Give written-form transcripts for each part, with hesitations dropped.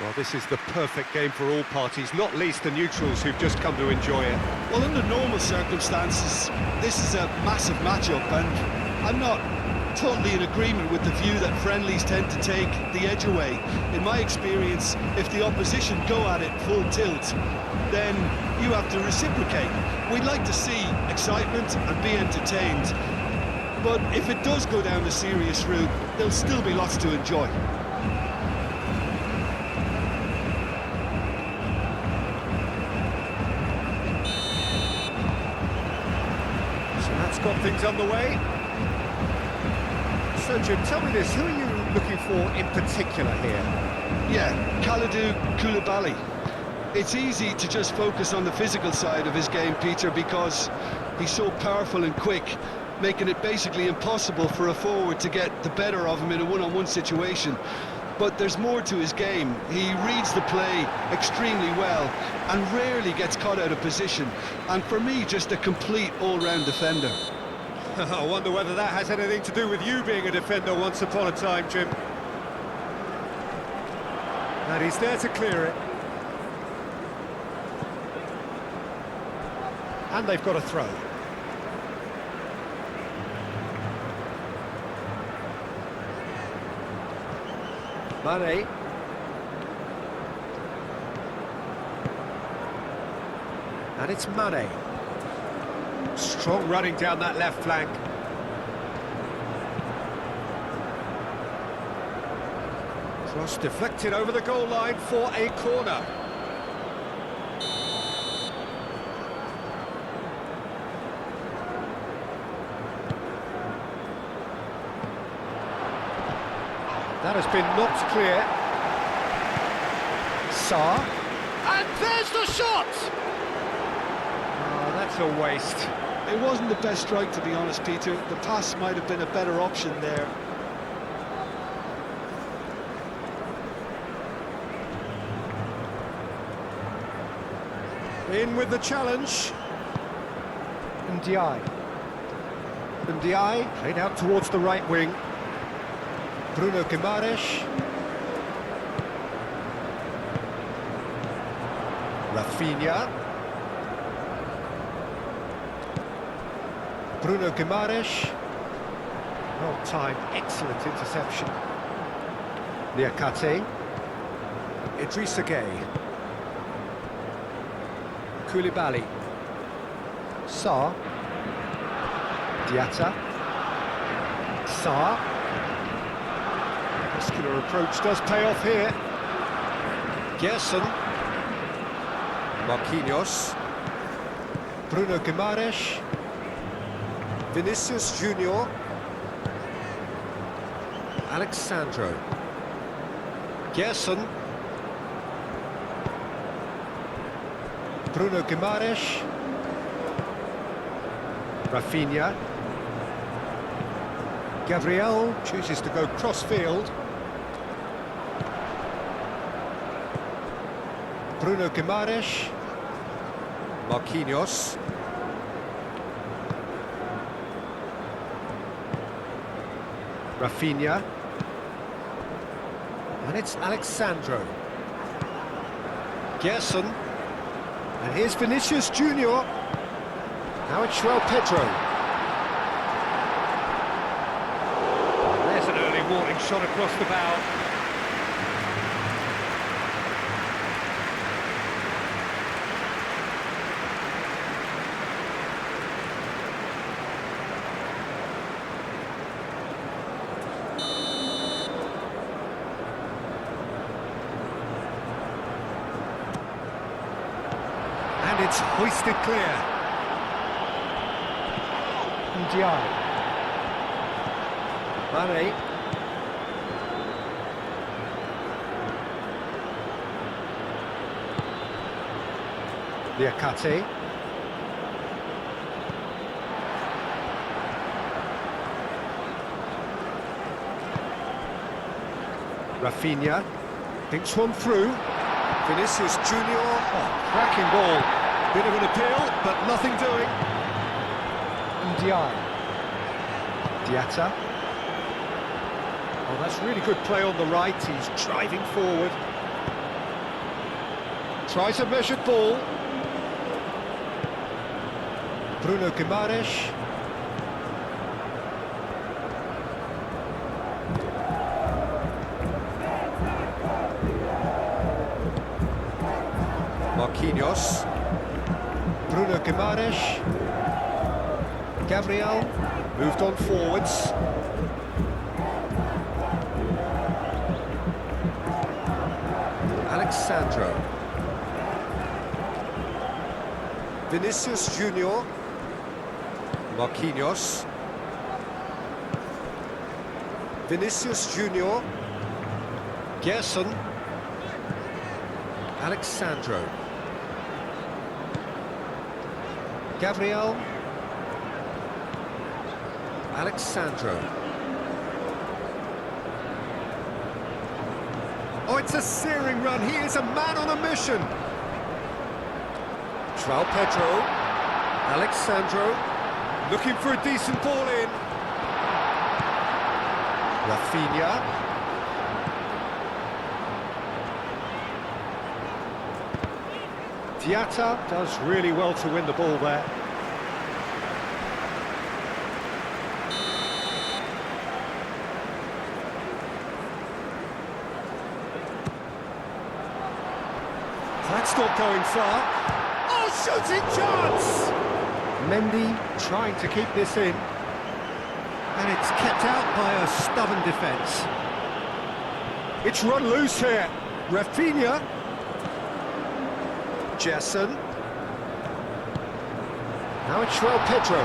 Well, this is the perfect game for all parties, not least the neutrals who've just come to enjoy it. Well, under normal circumstances, this is a massive matchup, and I'm not totally in agreement with the view that friendlies tend to take the edge away. In my experience, if the opposition go at it full tilt, then you have to reciprocate. We'd like to see excitement and be entertained, but if it does go down the serious route, there'll still be lots to enjoy. Got things underway. So Jim, tell me this, who are you looking for in particular here? Yeah, Kalidou Koulibaly. It's easy to just focus on the physical side of his game, Peter, because he's so powerful and quick, making it basically impossible for a forward to get the better of him in a one-on-one situation. But there's more to his game. He reads the play extremely well and rarely gets caught out of position. And for me, just a complete all-round defender. I wonder whether that has anything to do with you being a defender once upon a time, Jim. And he's there to clear it. And they've got a throw. Mane. And it's Mane. Strong running down that left flank. Cross deflected over the goal line for a corner. That has been knocked clear. Sarr. And there's the shot! Oh, that's a waste. It wasn't the best strike, to be honest, Peter. The pass might have been a better option there. In with the challenge. Ndiaye. Ndiaye played out towards the right wing. Bruno Guimaraes. Rafinha. Bruno Guimaraes. Well timed, excellent interception. Niakate. Idrissa Gueye. Koulibaly. Sarr. Diatta. Sarr. Muscular approach does pay off here. Gerson. Marquinhos. Bruno Guimaraes. Vinicius Junior. Alexandro. Gerson. Bruno Guimaraes. Rafinha. Gabriel chooses to go cross-field. Bruno Guimaraes. Marquinhos. Rafinha. And it's Alexandro. Gerson. And here's Vinicius Junior. Now it's João Pedro. There's an early warning shot across the bow. And it's hoisted clear. Ndiaye. Mane. Niakate. Rafinha. Thinks one through. Vinicius Junior. Oh, cracking ball. Bit of an appeal, but nothing doing. Ndiaye. Diatta. Oh, that's really good play on the right. He's driving forward. Tries a measured ball. Bruno Guimaraes. Marquinhos. Bruno Guimaraes. Gabriel moved on forwards. Alexandro. Vinicius Junior. Marquinhos. Vinicius Junior. Gerson. Alexandro. Gabriel. Alexandro. Oh, it's a searing run. He is a man on a mission. João Pedro. Alexandro. Looking for a decent ball in. Rafinha. Diatta does really well to win the ball there. That's not going far. Oh, shooting chance! Mendy trying to keep this in. And it's kept out by a stubborn defence. It's run loose here. Rafinha. Gerson. Now it's João Pedro.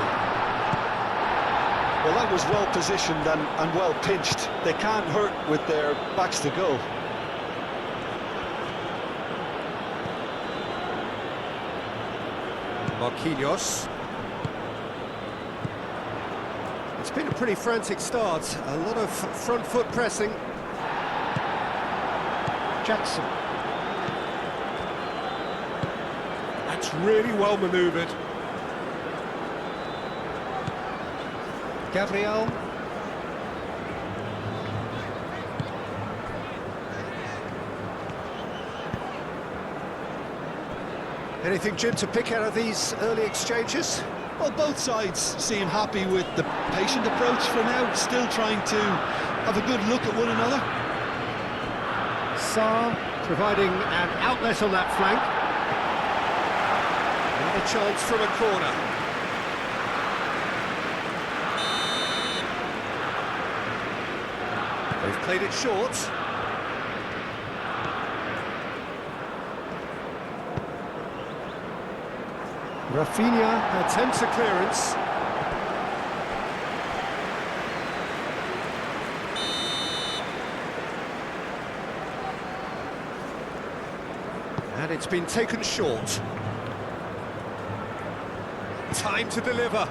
Well, that was well positioned and well pinched. They can't hurt with their backs to goal. Marquinhos. It's been a pretty frantic start, a lot of front foot pressing. Jackson. That's really well manoeuvred. Gabriel. Anything, Jim, to pick out of these early exchanges? Well, both sides seem happy with the patient approach for now, still trying to have a good look at one another. Sarr providing an outlet on that flank. Another chance from a corner. They've played it short. Rafinha attempts a clearance. And it's been taken short. Time to deliver.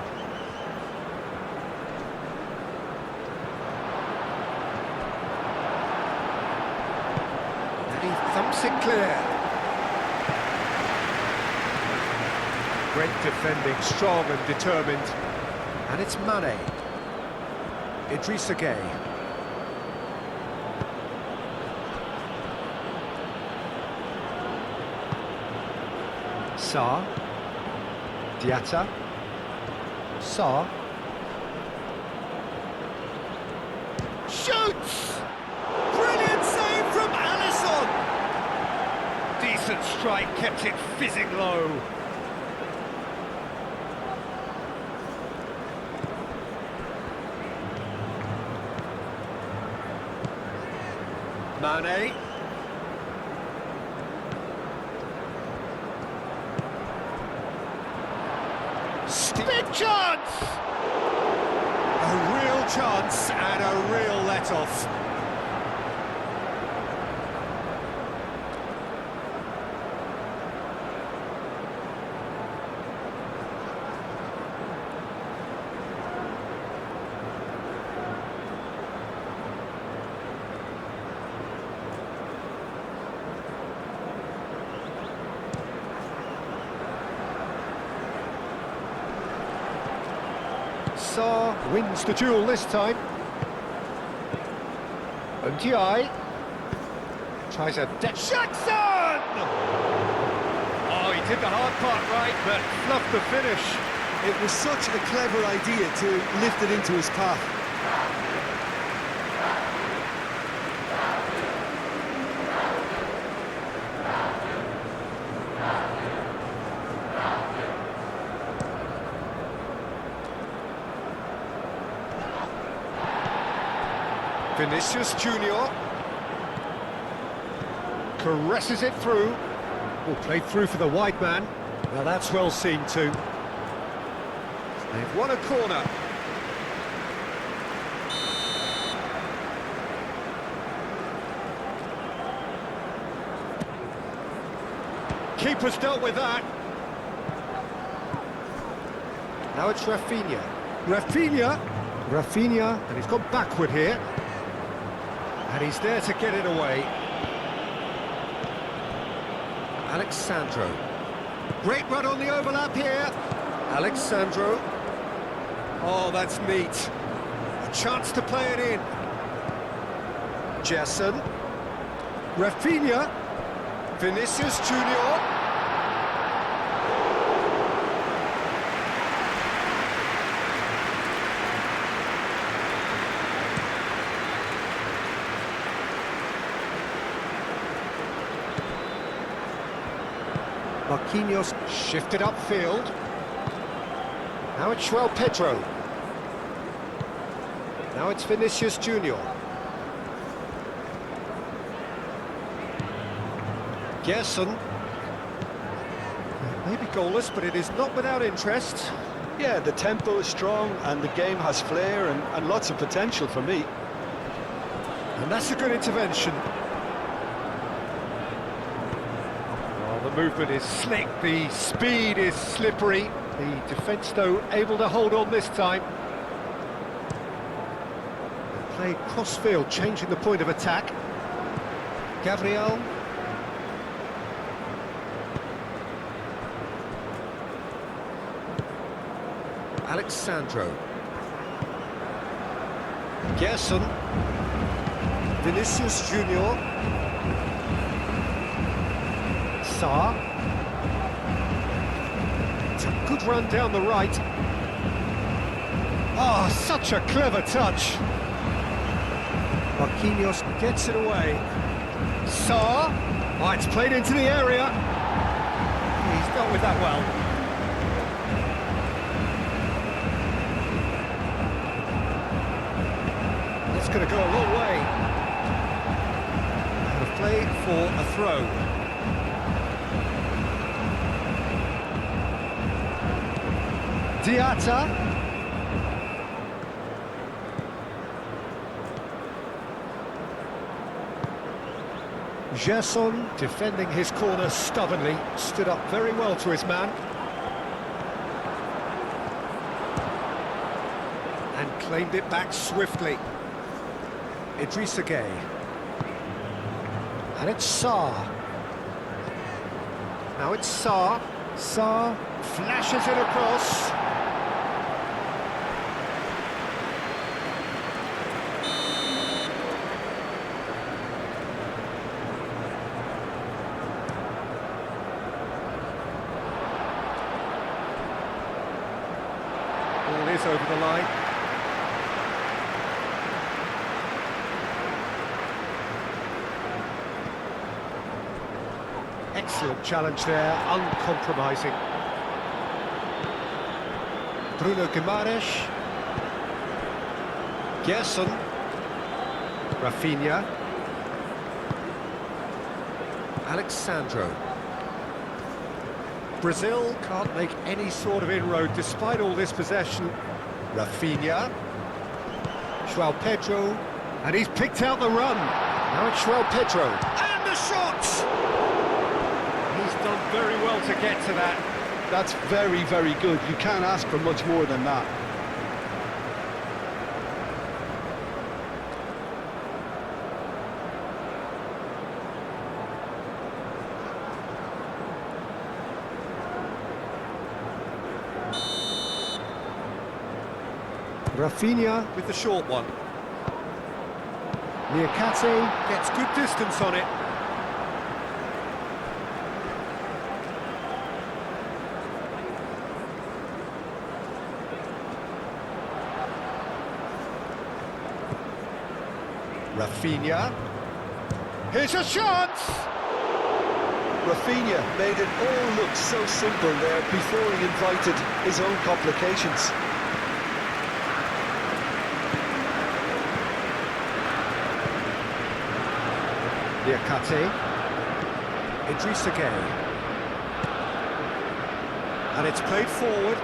And he thumps it clear. Great defending, strong and determined. And it's Mane. Idrissa Gueye. Sarr. Diatta. Sarr. Shoots! Brilliant save from Alisson! Decent strike, kept it fizzing low. Mane. Big chance! A real chance and a real let-off. Sarr wins the duel this time. Ndiaye tries a Jackson! he did the hard part right, but fluffed the finish. It was such a clever idea to lift it into his path. Vinicius Junior caresses it through. Oh, played through for the wide man. Now that's well seen too. They've won a corner. Keeper's dealt with that. Now it's Rafinha. Rafinha, and he's gone backward here. And he's there to get it away. Alexandro. Great run on the overlap here. Alexandro. Oh, that's neat. A chance to play it in. Jason. Rafinha. Vinicius Junior. Marquinhos shifted upfield. Now it's Pedro. Now it's Vinicius Junior. Gerson. Maybe goalless, but it is not without interest. Yeah, the tempo is strong and the game has flair and lots of potential for me. And that's a good intervention. The movement is slick, the speed is slippery. The defence, though, able to hold on this time. Play cross-field, changing the point of attack. Gabriel. Alexandro. Gerson. Vinicius Junior. Saar. It's a good run down the right. Oh, such a clever touch. Marquinhos gets it away. Saar. Oh, it's played into the area. He's dealt with that well. That's going to go a long way. And a play for a throw. Diatta. Gerson defending his corner stubbornly, stood up very well to his man. And claimed it back swiftly. Idrissa Gueye. And it's Saar. Now it's Saar. Saar flashes it across. Ball is over the line. Excellent challenge there, uncompromising. Bruno Guimaraes. Gerson. Rafinha. Alexandro. Brazil can't make any sort of inroad despite all this possession. Rafinha. João Pedro. And he's picked out the run. Now it's João Pedro. And the shot! He's done very well to get to that. That's very, very good. You can't ask for much more than that. Rafinha with the short one. Niakate gets good distance on it. Rafinha. Here's a chance! Rafinha made it all look so simple there before he invited his own complications. Diakate. Idrissa Gueye. And it's played forward.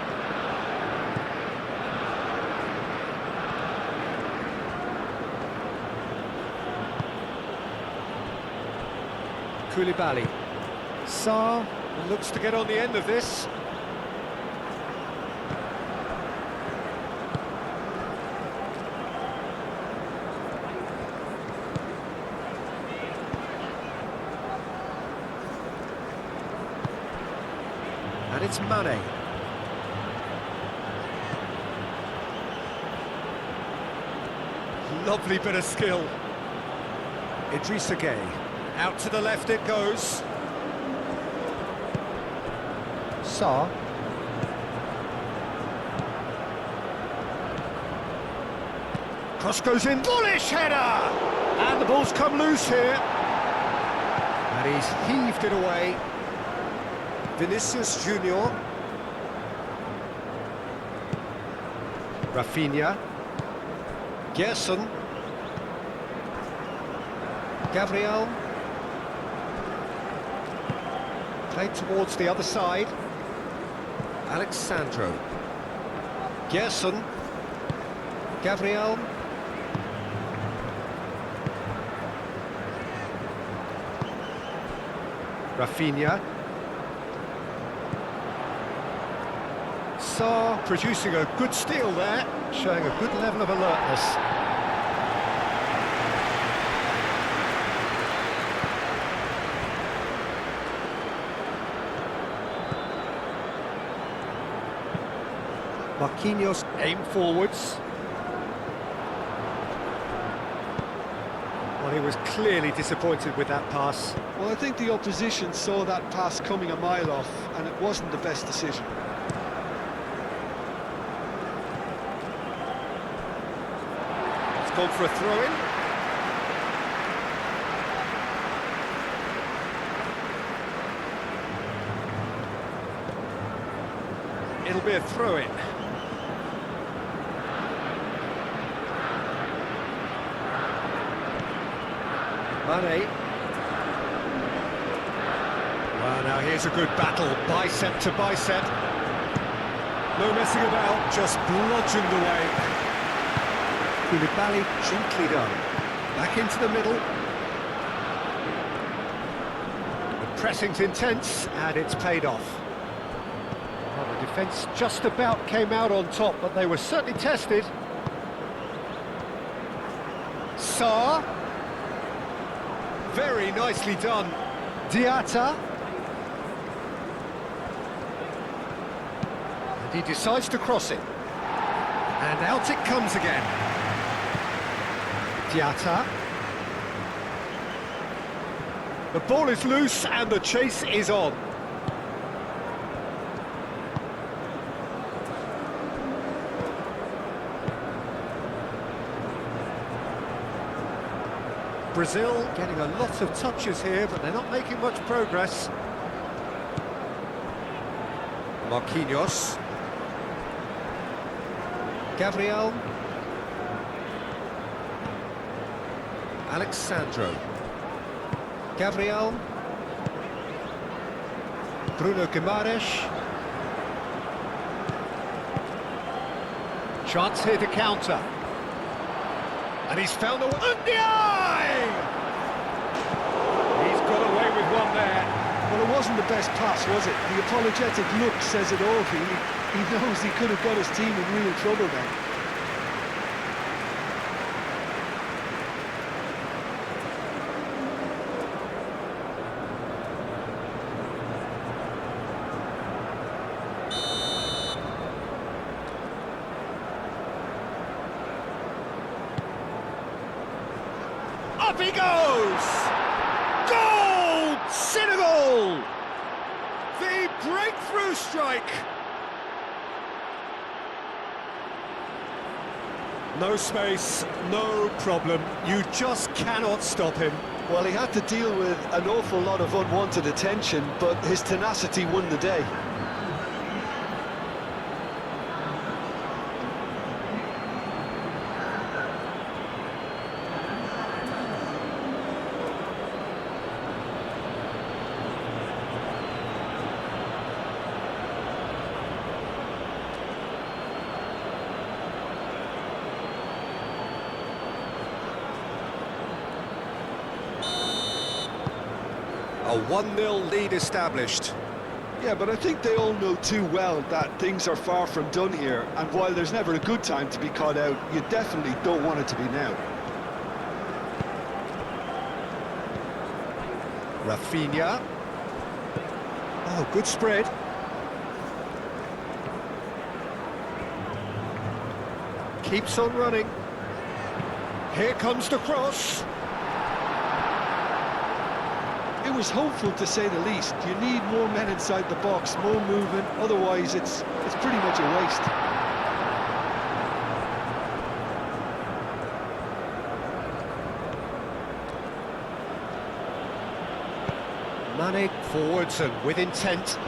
Koulibaly. Sarr looks to get on the end of this. And it's Mane. Lovely bit of skill. Idrissa Gueye. Out to the left it goes. Sarr. Cross goes in. Bullish header! And the ball's come loose here. And he's heaved it away. Vinicius Junior. Rafinha. Gerson. Gabriel. Played towards the other side. Alexandro. Gerson. Gabriel. Rafinha. Sarr producing a good steal there, showing a good level of alertness. Marquinhos aim forwards. Well, he was clearly disappointed with that pass. Well, I think the opposition saw that pass coming a mile off, and it wasn't the best decision. It's gone for a throw-in. It'll be a throw-in. Mane. Well, now here's a good battle, bicep to bicep. No messing about, just bludgeoned away. Koulibaly gently done. Back into the middle. The pressing's intense, and it's paid off. Well, the defence just about came out on top, but they were certainly tested. Sarr. Very nicely done. Diatta. And he decides to cross it. And out it comes again. Diatta. The ball is loose and the chase is on. Brazil getting a lot of touches here, but they're not making much progress. Marquinhos. Gabriel. Alexandro. Gabriel. Bruno Guimaraes. Chance here to counter. And he's found the Ndiaye! He's got away with one there. Well, it wasn't the best pass, was it? The apologetic look says it all, really. He knows he could have got his team in real trouble then. Up he goes! Goal! Senegal! The breakthrough strike! No space, no problem. You just cannot stop him. Well, he had to deal with an awful lot of unwanted attention, but his tenacity won the day. A 1-0 lead established. Yeah, but I think they all know too well that things are far from done here, and while there's never a good time to be caught out, you definitely don't want it to be now. Rafinha. Oh, good spread. Keeps on running. Here comes the cross. It was hopeful, to say the least. You need more men inside the box, more movement, otherwise it's pretty much a waste. Mane forwards and with intent.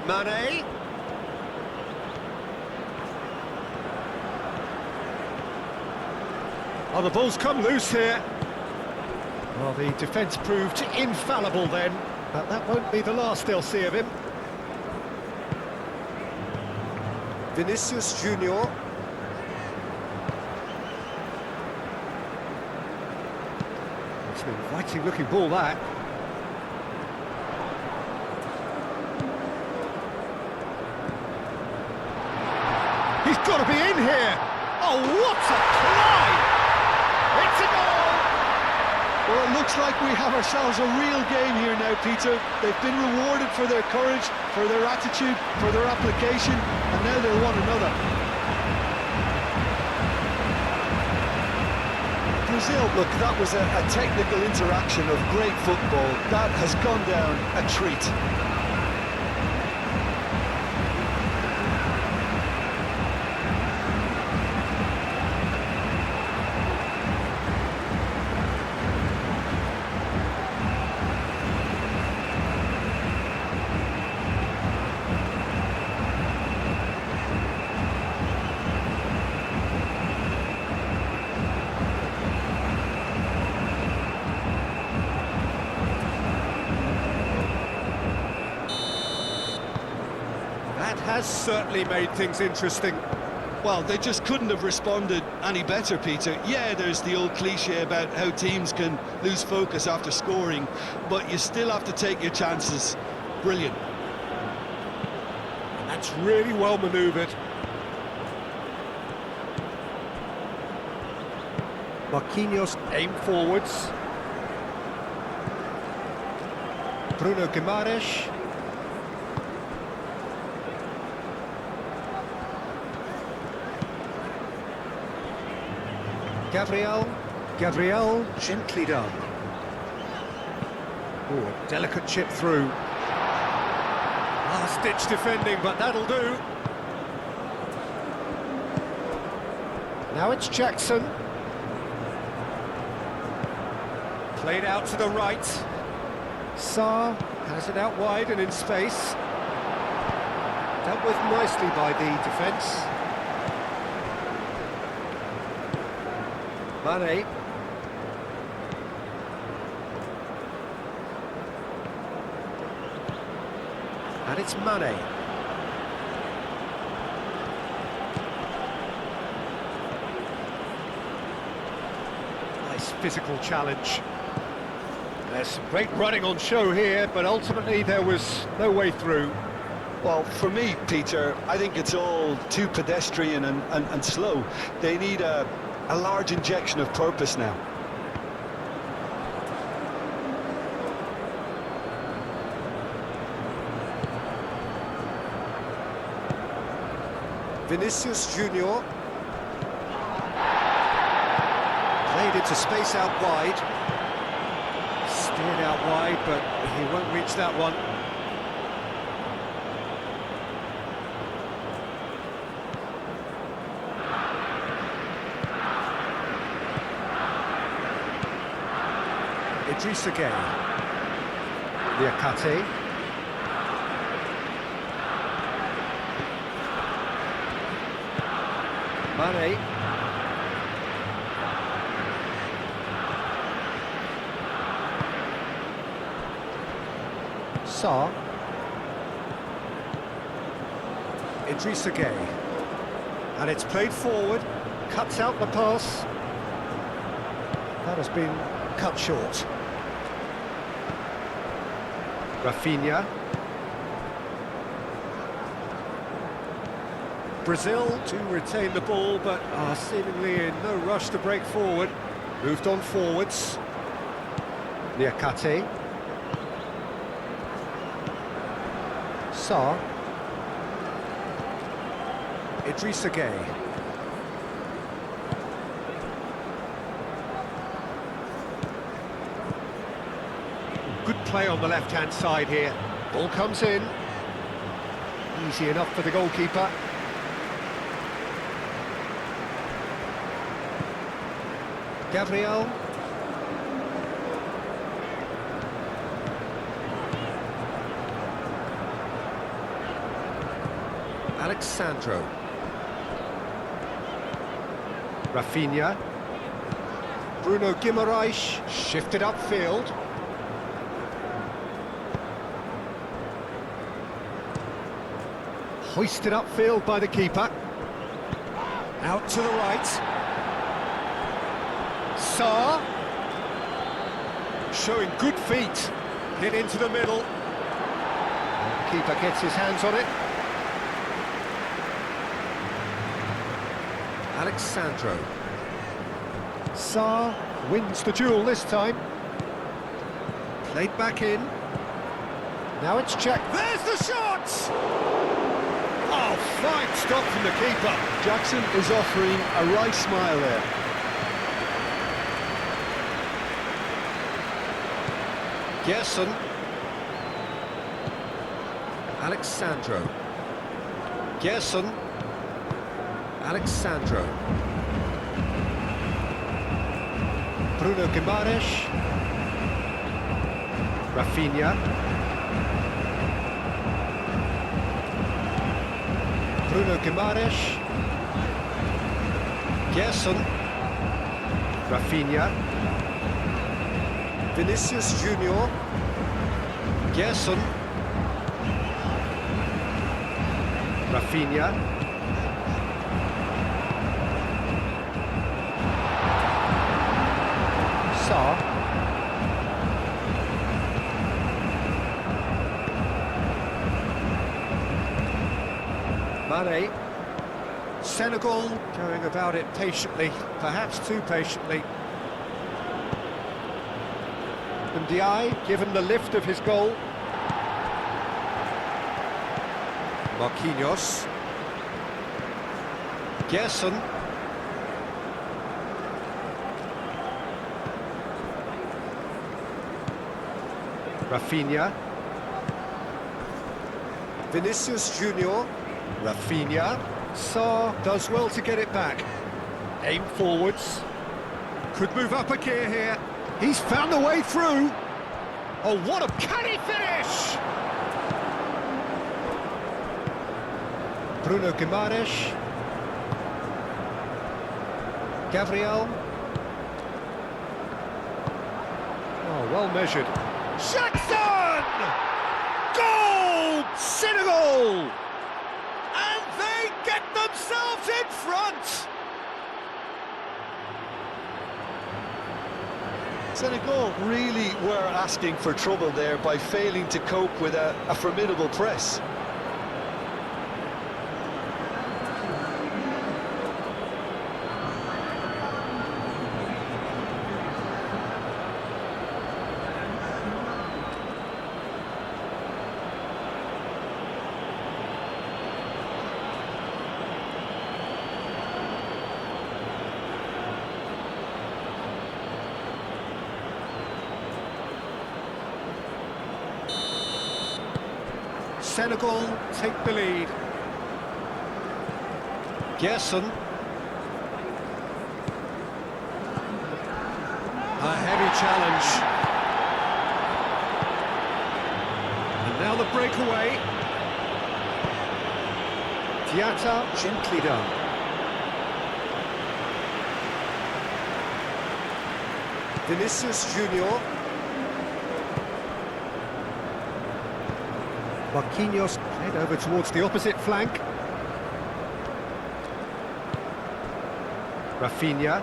Mane. Oh, the ball's come loose here. Well, the defence proved infallible then, but that won't be the last they'll see of him. Vinicius Junior. It's an inviting looking ball, that. He's got to be in here! Oh, what a try! It's a goal! Well, it looks like we have ourselves a real game here now, Peter. They've been rewarded for their courage, for their attitude, for their application, and now they'll want another. Brazil, look, that was a technical interaction of great football. That has gone down a treat. That has certainly made things interesting. Well, they just couldn't have responded any better, Peter. Yeah, there's the old cliche about how teams can lose focus after scoring, but you still have to take your chances. Brilliant. And that's really well manoeuvred. Marquinhos aim forwards. Bruno Guimaraes. Gabriel, gently done. Oh, a delicate chip through. Last-ditch defending, but that'll do. Now it's Jackson. Played out to the right. Sarr has it out wide and in space. Dealt with nicely by the defence. Mane. And it's Mane. Nice physical challenge. There's some great running on show here, but ultimately there was no way through. Well, for me, Peter, I think it's all too pedestrian and slow. They need a large injection of purpose now. Vinicius Junior. Played into space out wide. Steered out wide, but he won't reach that one. Idrissa Gueye. Liakate. Mane. Sarr. Idrissa Gueye. And it's played forward, cuts out the pass. That has been cut short. Rafinha. Brazil to retain the ball, but are seemingly in no rush to break forward. Moved on forwards. Liakate. Sarr. Idrissa Gueye. Good play on the left-hand side here. Ball comes in. Easy enough for the goalkeeper. Gabriel. Alexandro. Rafinha. Bruno Guimaraes shifted upfield. Hoisted upfield by the keeper. Out to the right. Sarr. Showing good feet. Hit into the middle. The keeper gets his hands on it. Alexandro. Sarr wins the duel this time. Played back in. Now it's checked. There's the shot! Oh, fine stop from the keeper. Jackson is offering a right smile there. Gerson. Alexandro. Gerson. Alexandro. Bruno Guimaraes. Rafinha. Bruno Guimaraes. Gerson. Rafinha. Vinicius Junior. Gerson. Rafinha. Sarr. Mane. Senegal going about it patiently, perhaps too patiently. Ndiaye given the lift of his goal. Marquinhos. Gerson. Rafinha. Vinicius Junior. Rafinha. Sarr does well to get it back. Aim forwards. Could move up a gear here. He's found the way through. Oh, what a canny finish! Bruno Guimaraes. Gabriel. Oh, well measured. Jackson! Goal! Senegal! And they get themselves in front! Senegal really were asking for trouble there by failing to cope with a formidable press. Senegal take the lead. Gerson. A heavy challenge. And now the breakaway. Diatta, gently done. Vinicius Junior. Marquinhos played over towards the opposite flank. Rafinha.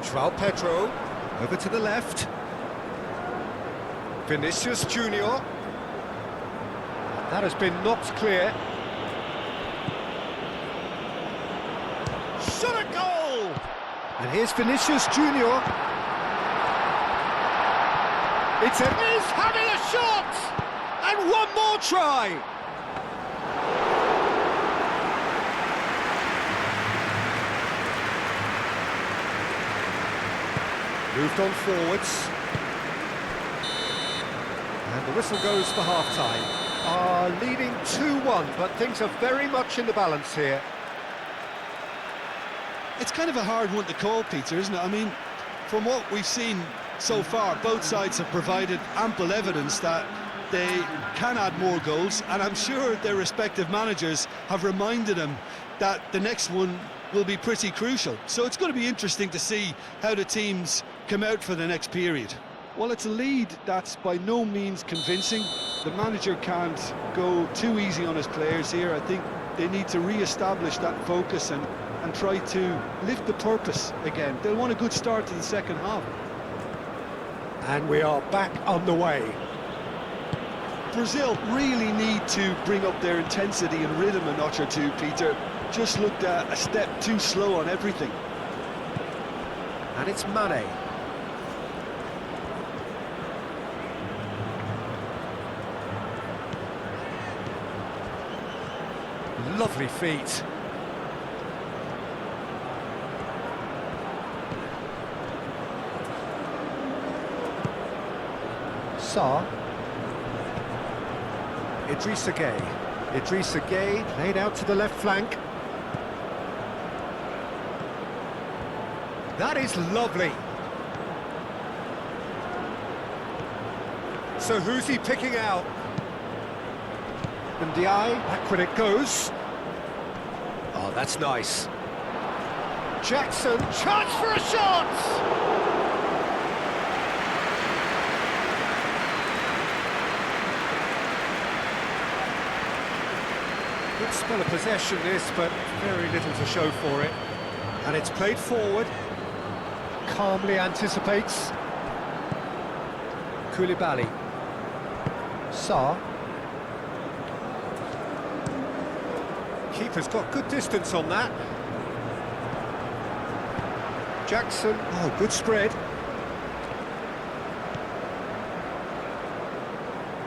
João Pedro, over to the left. Vinicius Junior. That has been knocked clear. Shot a goal! And here's Vinicius Junior. He's having a shot! And one more try! Moved on forwards. And the whistle goes for half-time. Leading 2-1, but things are very much in the balance here. It's kind of a hard one to call, Peter, isn't it? I mean, from what we've seen so far, both sides have provided ample evidence that they can add more goals, and I'm sure their respective managers have reminded them that the next one will be pretty crucial. So it's going to be interesting to see how the teams come out for the next period. Well, it's a lead that's by no means convincing. The manager can't go too easy on his players here. I think they need to re-establish that focus and try to lift the purpose again. They'll want a good start to the second half. And we are back on the way. Brazil really need to bring up their intensity and rhythm a notch or two, Peter. Just looked a step too slow on everything. And it's Mane. Lovely feet. Sarr. Idrissa Gueye. Idrissa Gueye played out to the left flank. That is lovely. So who's he picking out? And Ndiaye, back when it goes. Oh, that's nice. Jackson, chance for a shot! Good spell of possession this, but very little to show for it. And it's played forward. Calmly anticipates. Koulibaly. Sarr. Keeper's got good distance on that. Jackson, oh, good spread.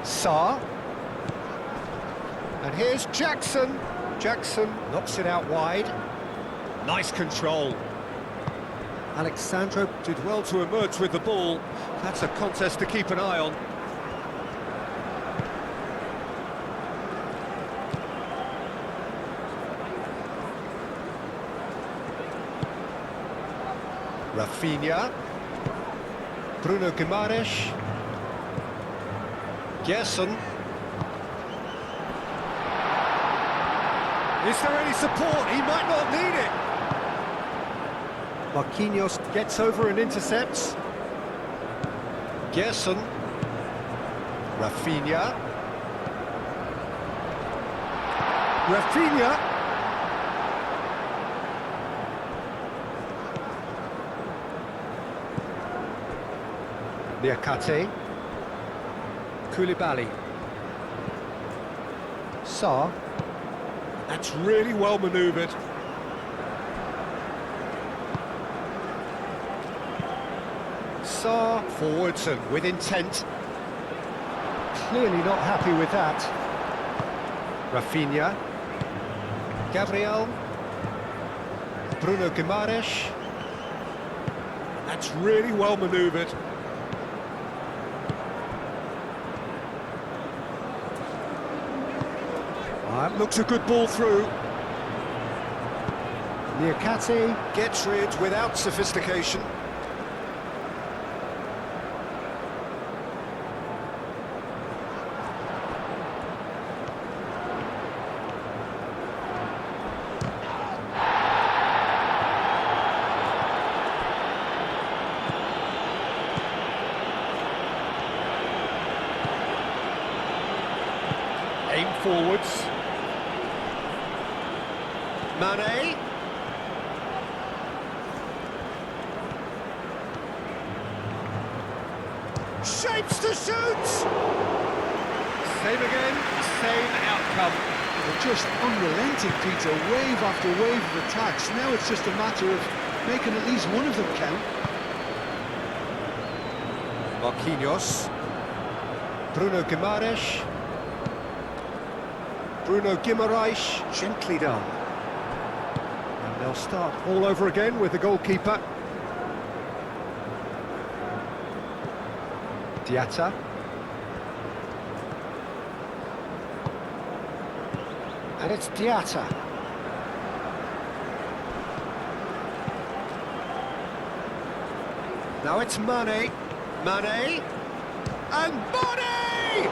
Sarr. And here's Jackson. Jackson knocks it out wide. Nice control. Alexandro did well to emerge with the ball. That's a contest to keep an eye on. Rafinha. Bruno Guimaraes. Gerson. Is there any support? He might not need it. Marquinhos gets over and intercepts. Gerson. Rafinha. Rafinha. Niakate. Koulibaly. Sarr. That's really well manoeuvred. Sarr forwards and with intent. Clearly not happy with that. Rafinha. Gabriel. Bruno Guimaraes. That's really well manoeuvred. Looks a good ball through. Niakate gets rid without sophistication. Aim forwards. Mane. Shapes to shoot! Same again, same outcome. They're just unrelenting, Peter, wave after wave of attacks. Now it's just a matter of making at least one of them count. Marquinhos. Bruno Guimaraes. Bruno Guimaraes, gently done. And they'll start all over again with the goalkeeper. Diatta. And it's Diatta. Now it's Mane. Mane. And Mane!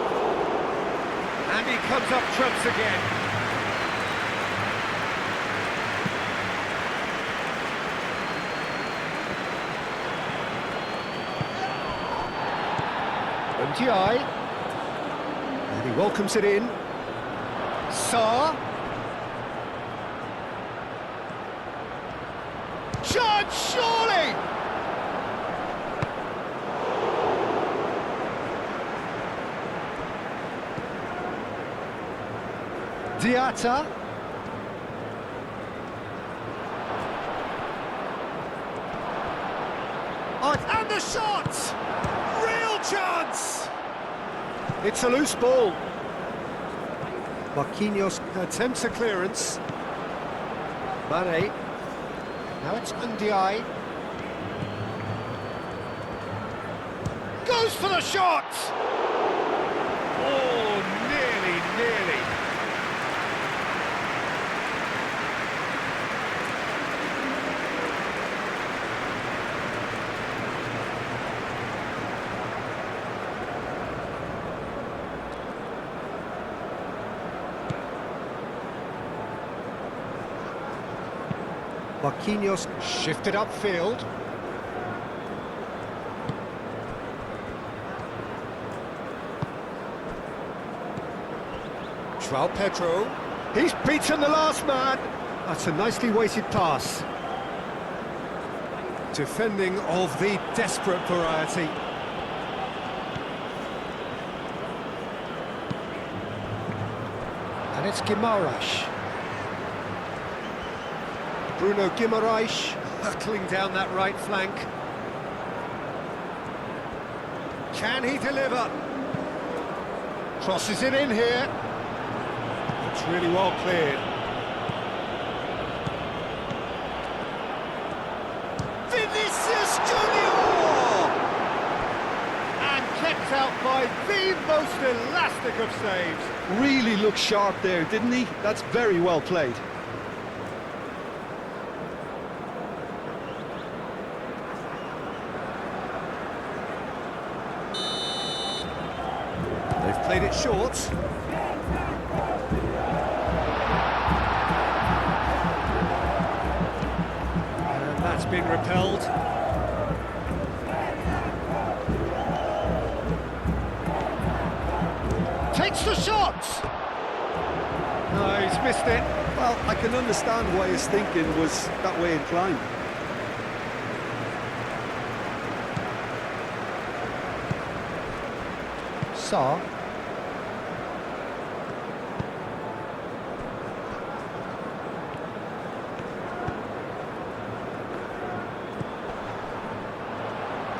And he comes up trumps again. Ndiaye. And he welcomes it in. Sarr. Chance, surely! Diatta. Oh, and the shot! Real chance! It's a loose ball. Marquinhos attempts a clearance. Mane. Now it's Ndiaye. Goes for the shot! Oh, nearly. Marquinhos shifted upfield. João Pedro. He's beaten the last man. That's a nicely weighted pass. Defending of the desperate variety. And it's Guimaraes. Bruno Guimaraes hurtling down that right flank. Can he deliver? Crosses it in here. It's really well cleared. Vinicius Junior! And kept out by the most elastic of saves. Really looked sharp there, didn't he? That's very well played. They've played it short. And that's been repelled. Takes the shot! No, he's missed it. Well, I can understand why his thinking was that way inclined. Sarr.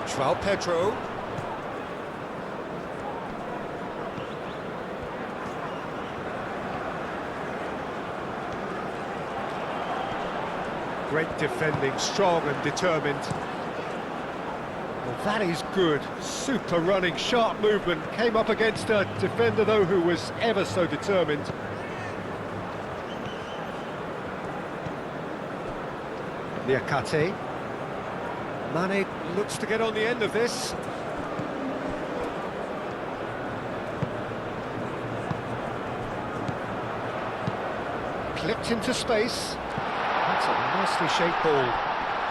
João Pedro. Great defending, strong and determined. Well, that is good. Super running, sharp movement. Came up against a defender, though, who was ever so determined. Liakate. Mane looks to get on the end of this. Clipped into space. That's a nicely shaped ball.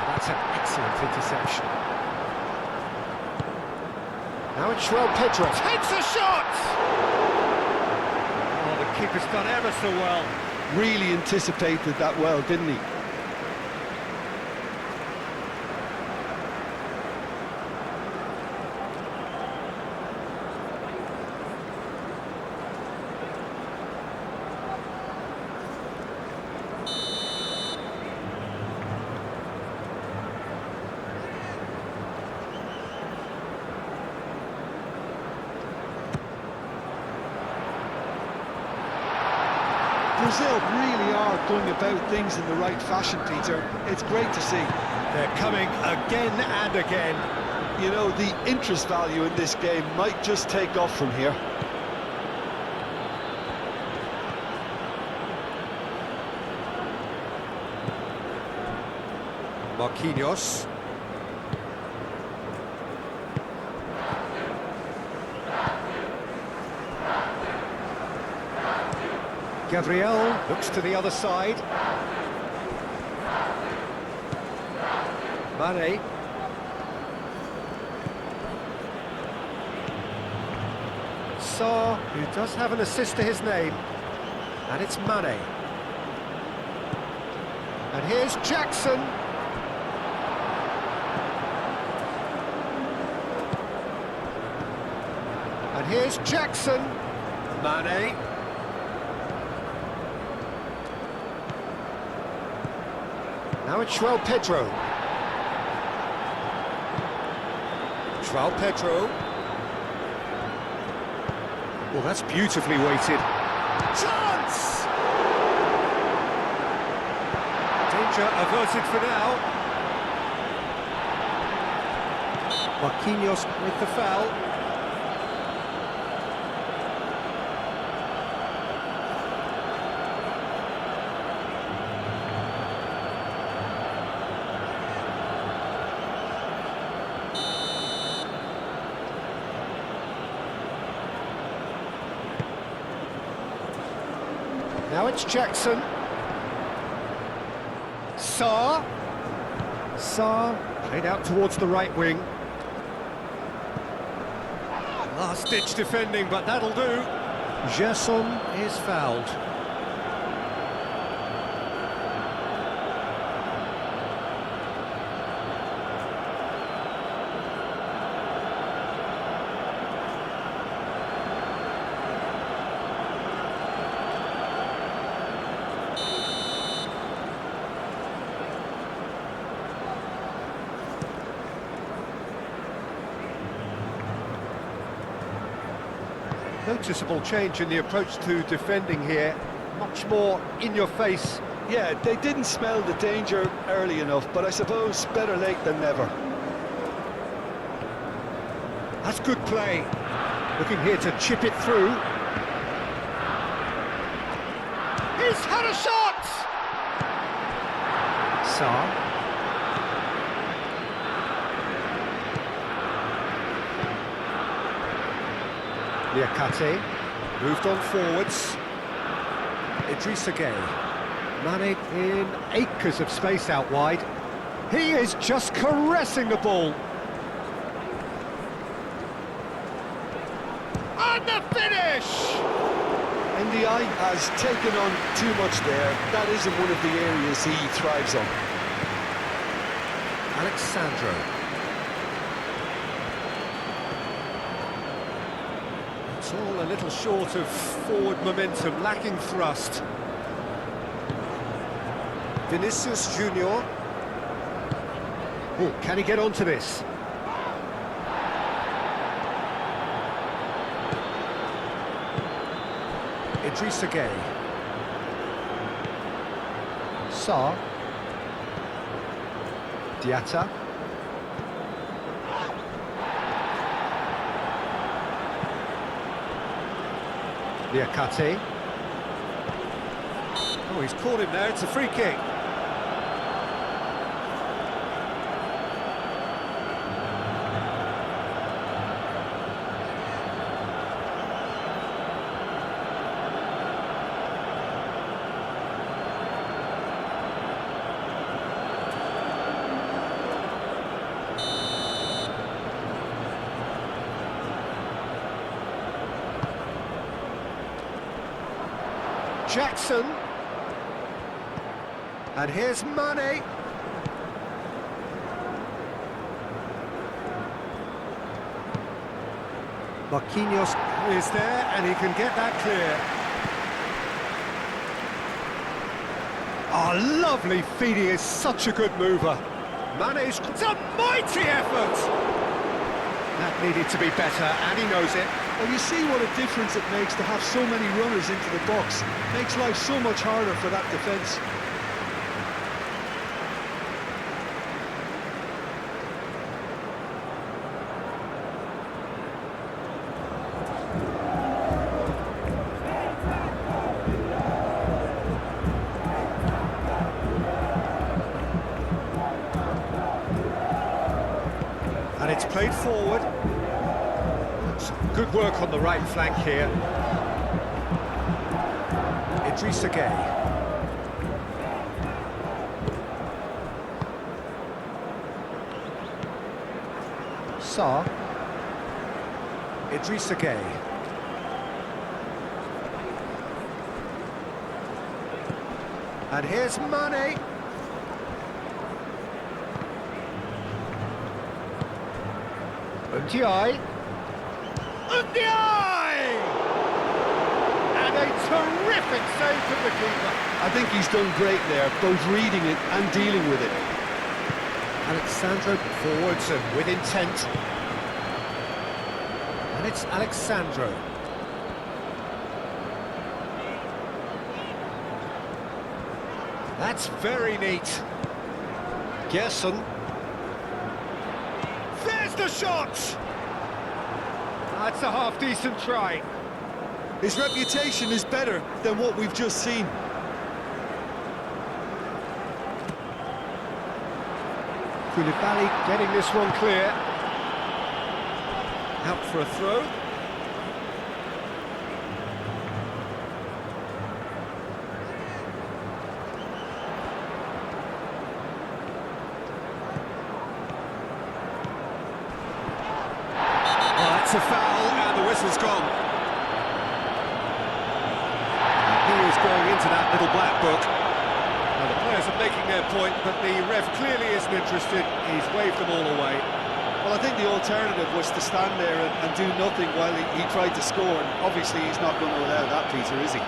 That's an excellent interception. Now it's Pedro. Takes a shot! Oh, the keeper's done ever so well. Really anticipated that well, didn't he? Brazil really are going about things in the right fashion, Peter. It's great to see. They're coming again and again. You know, the interest value in this game might just take off from here. Marquinhos. Gabriel looks to the other side. Mane. Sarr, who does have an assist to his name, and it's Mane. And here's Jackson. And here's Jackson. Mane. Now it's Pedro. Pedro. Well, that's beautifully weighted. Chance! Danger averted for now. Marquinhos with the foul. Now it's Jackson. Sarr. Played out towards the right wing. Last-ditch defending, but that'll do. Gerson is fouled. Noticeable change in the approach to defending here. Much more in your face. Yeah, they didn't smell the danger early enough, but I suppose better late than never. That's good play. Looking here to chip it through. He's had a shot! Sarr. Liakate, moved on forwards. Idrissa Gueye. Mane in acres of space out wide. He is just caressing the ball. And the finish! NDI has taken on too much there. That isn't one of the areas he thrives on. Alexandro. It's all a little short of forward momentum, lacking thrust. Vinicius Junior. Oh, can he get onto this? Idrissa Gueye. Sarr. Diatta. Liakate. Oh, he's caught him there, it's a free kick. Jackson. And here's Mane. Marquinhos is there, and he can get that clear. Oh, lovely feed, he is such a good mover. Mane's, it's a mighty effort! That needed to be better, and he knows it. Well, you see what a difference it makes to have so many runners into the box. Makes life so much harder for that defence. And it's played forward. Some good work on the right flank here. Idrissa Gueye. Sarr. Idrissa Gueye. And here's Mane. Ndiaye. Ndiaye! And a terrific save from the keeper. I think he's done great there, both reading it and dealing with it. Alexandro forwards and with intent. And it's Alexandro. That's very neat. Gerson. There's the shot! That's a half-decent try. His reputation is better than what we've just seen. Koulibaly getting this one clear. Out for a throw. A foul, and the whistle's gone. He is going into that little black book. Now the players are making their point, but the ref clearly isn't interested. He's waved them all away. Well, I think the alternative was to stand there and do nothing while he tried to score, and obviously he's not going to allow that, Peter, is he?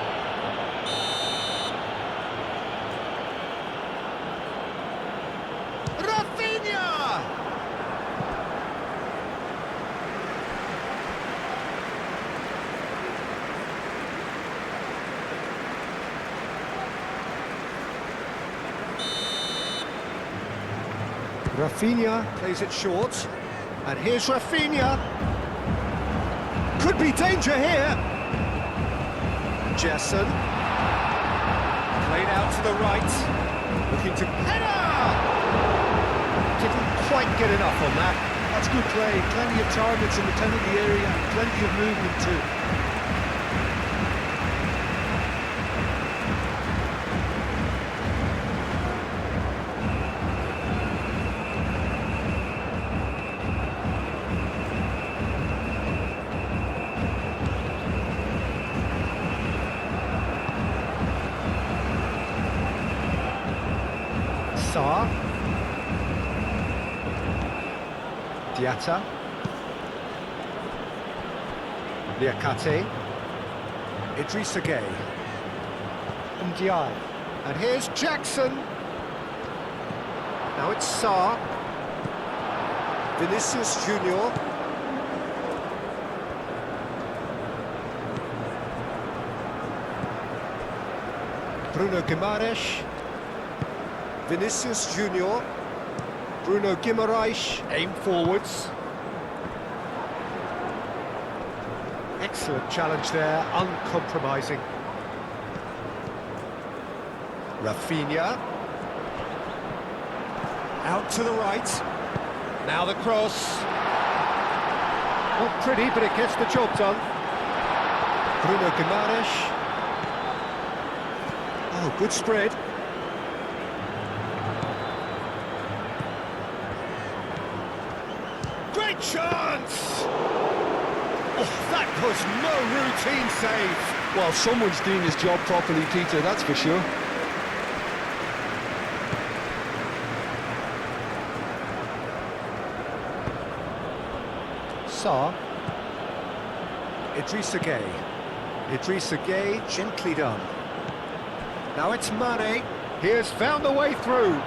Rafinha plays it short, and here's Rafinha. Could be danger here. Gerson. Played out to the right. Looking to... Header! Didn't quite get enough on that. That's good play. Plenty of targets in the penalty area, and plenty of movement too. Sarr. Diatta. Liakate. Idrissa Gueye. Ndiaye. And here's Jackson. Now it's Sarr. Vinicius Junior. Bruno Guimaraes. Vinicius Junior. Bruno Guimaraes, aim forwards. Excellent challenge there, uncompromising. Rafinha. Out to the right. Now the cross. Not pretty, but it gets the job done. Bruno Guimaraes. Oh, good spread. Chance! Oh, that was no routine save. Well, someone's doing his job properly, Peter, that's for sure. Sarr. Idrissa Gueye. Idrissa Gueye, gently done. Now it's Mane. He has found the way through.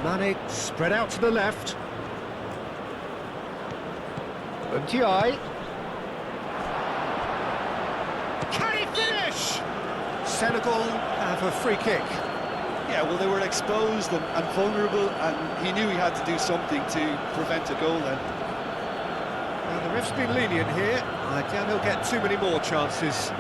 Mane spread out to the left. MTI. Can he finish? Senegal have a free kick. Yeah, well, they were exposed and vulnerable, and he knew he had to do something to prevent a goal then. Now the ref's been lenient here. I doubt he'll get too many more chances.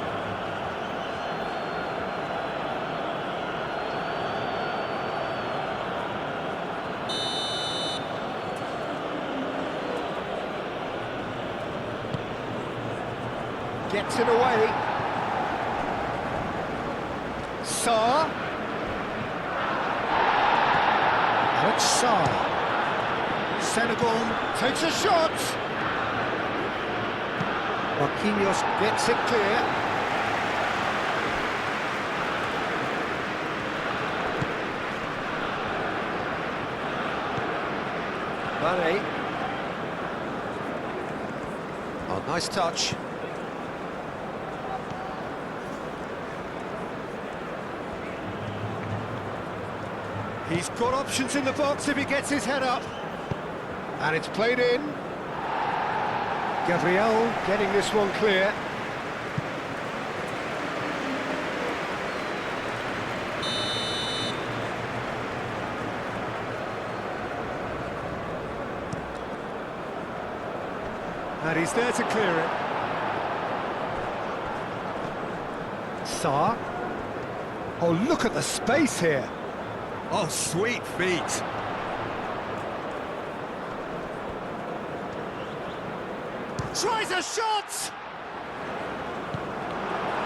Gets it away. Sarr. Alex Sarr. Senegal takes a shot. Marquinhos gets it clear. Mane. Oh, nice touch. He's got options in the box if he gets his head up. And it's played in. Gabriel getting this one clear. And he's there to clear it. Sarr. Oh, look at the space here. Oh, sweet feet. Tries a shot!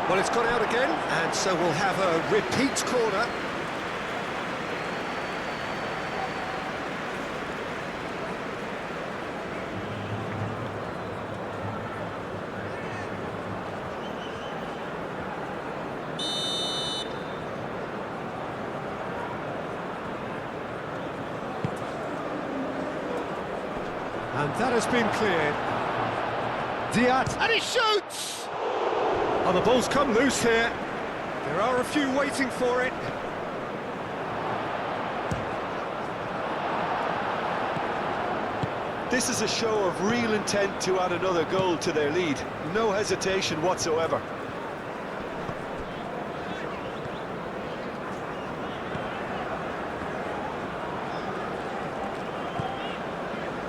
Well, it's gone out again, and so we'll have a repeat corner. And that has been cleared. Diaz, and he shoots! Oh, the ball's come loose here. There are a few waiting for it. This is a show of real intent to add another goal to their lead. No hesitation whatsoever.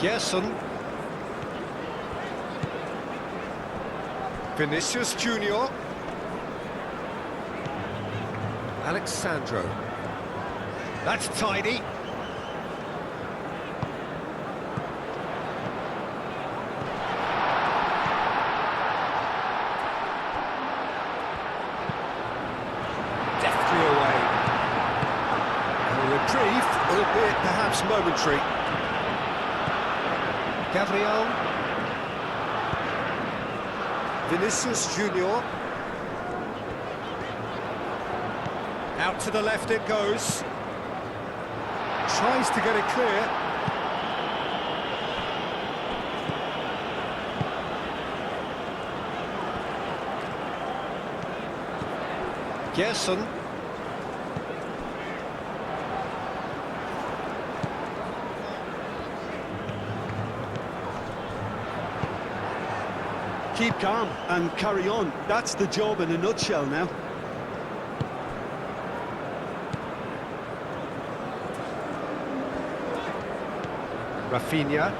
Gerson. Vinicius Junior. Alexandro. That's tidy. Deftly away. A reprieve, albeit perhaps momentary. Gabriel. Vinicius Junior. Out to the left it goes. Tries to get it clear. Gerson. Keep calm and carry on. That's the job in a nutshell now. Rafinha.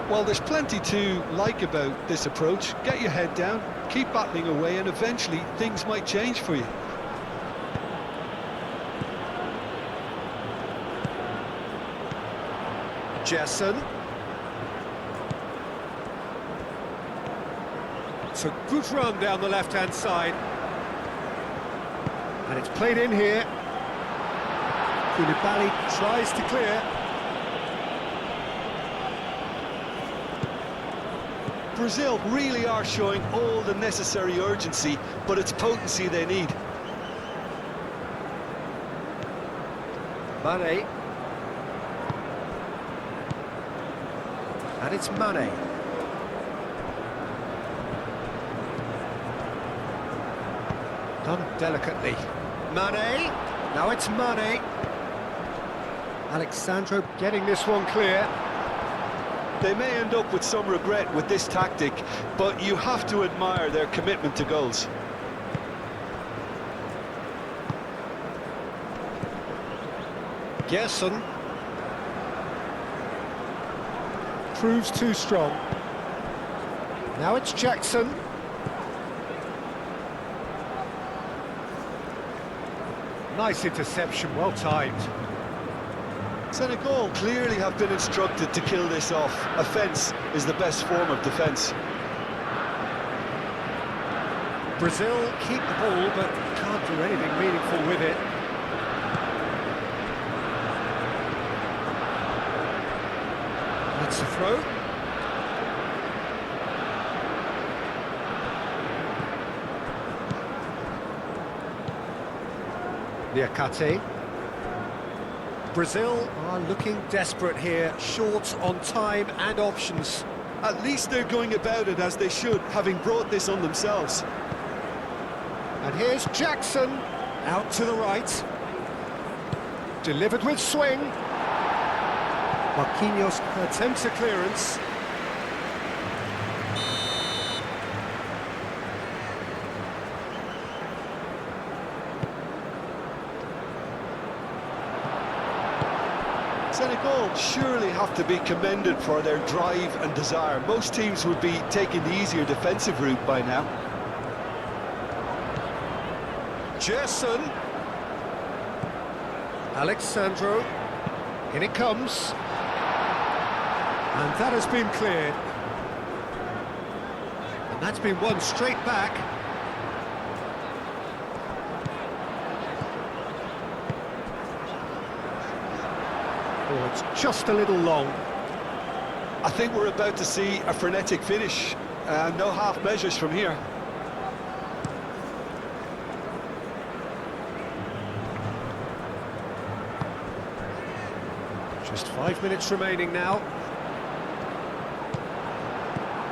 Well, there's plenty to like about this approach. Get your head down, keep battling away, and eventually things might change for you. Gerson. It's a good run down the left-hand side. And it's played in here. Koulibaly tries to clear. Brazil really are showing all the necessary urgency, but it's potency they need. Mane. And it's Mane. Done delicately. Mane. Now it's Mane. Alexandro getting this one clear. They may end up with some regret with this tactic, but you have to admire their commitment to goals. Gerson. Proves too strong. Now it's Jackson. Nice interception, well timed. Senegal clearly have been instructed to kill this off. Offence is the best form of defence. Brazil keep the ball, but can't do anything meaningful with it. That's a throw. Niakate. Brazil are looking desperate here, short on time and options. At least they're going about it as they should, having brought this on themselves. And here's Jackson, out to the right. Delivered with swing. Marquinhos attempts a clearance. Senegal surely have to be commended for their drive and desire. Most teams would be taking the easier defensive route by now. Gerson. Alexandro. In it comes. And that has been cleared. And that's been won straight back. Oh, it's just a little long. I think we're about to see a frenetic finish. No half measures from here. Just 5 minutes remaining now.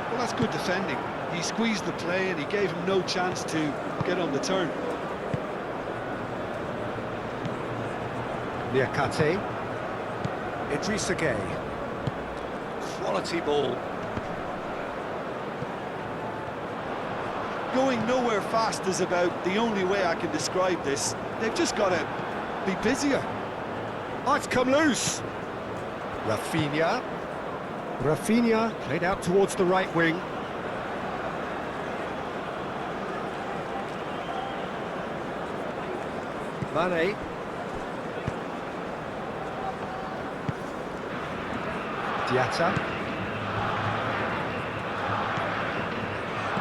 Well, that's good defending. He squeezed the play and he gave him no chance to get on the turn. Niakate. Idrissa Gueye. Quality ball. Going nowhere fast is about the only way I can describe this. They've just got to be busier. Oh, it's come loose. Rafinha. Rafinha played out towards the right wing. Mane. Diatta.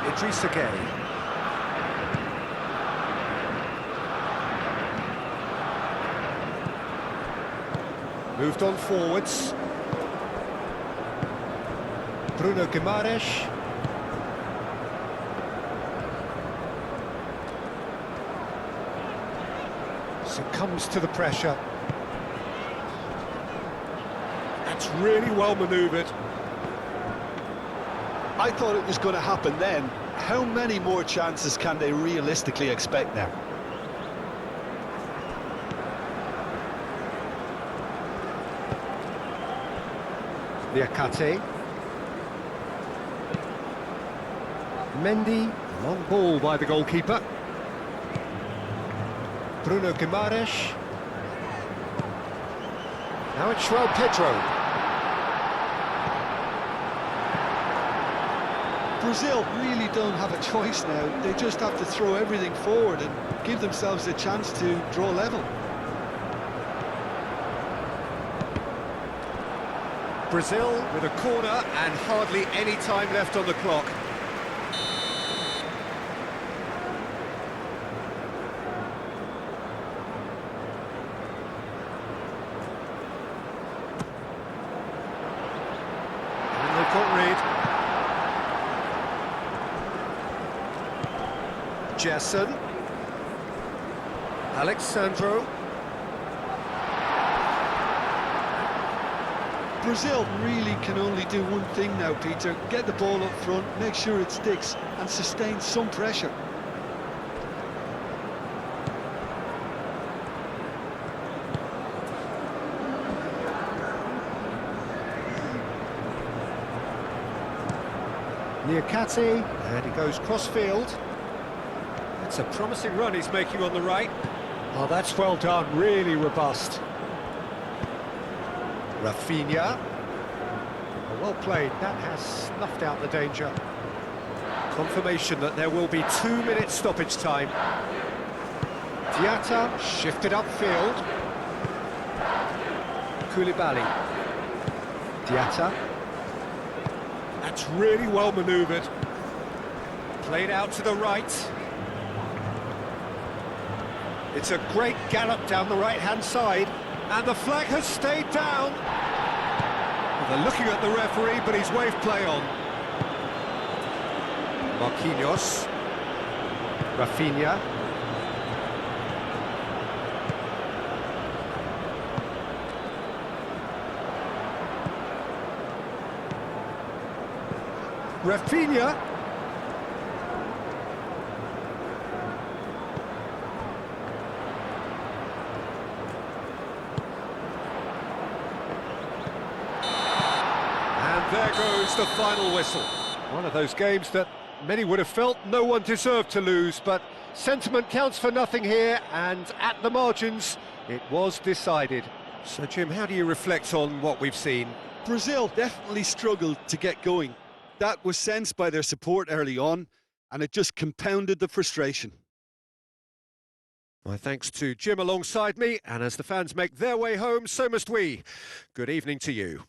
Idrissa Gueye. Moved on forwards. Bruno Guimaraes. Succumbs to the pressure. That's really well manoeuvred. I thought it was going to happen then. How many more chances can they realistically expect now? Niakate. Mendy, long ball by the goalkeeper. Bruno Guimaraes. Now it's João Pedro. Brazil really don't have a choice now. They just have to throw everything forward and give themselves a chance to draw level. Brazil with a corner and hardly any time left on the clock. And they've got rid. Jason. Alexandro. Brazil really can only do one thing now, Peter. Get the ball up front, make sure it sticks, and sustain some pressure. Niakate, and he goes cross-field. It's a promising run he's making on the right. Oh, that's well done, really robust. Rafinha. Oh, well played, that has snuffed out the danger. Confirmation that there will be 2 minutes stoppage time. Diatta shifted upfield. Koulibaly. Diatta. That's really well manoeuvred. Played out to the right. It's a great gallop down the right-hand side, and the flag has stayed down. Well, they're looking at the referee, but he's waved play on. Marquinhos. Rafinha. Rafinha. And there goes the final whistle. One of those games that many would have felt no one deserved to lose, but sentiment counts for nothing here, and at the margins, it was decided. So, Jim, how do you reflect on what we've seen? Brazil definitely struggled to get going. That was sensed by their support early on, and it just compounded the frustration. My thanks to Jim alongside me, and as the fans make their way home, so must we. Good evening to you.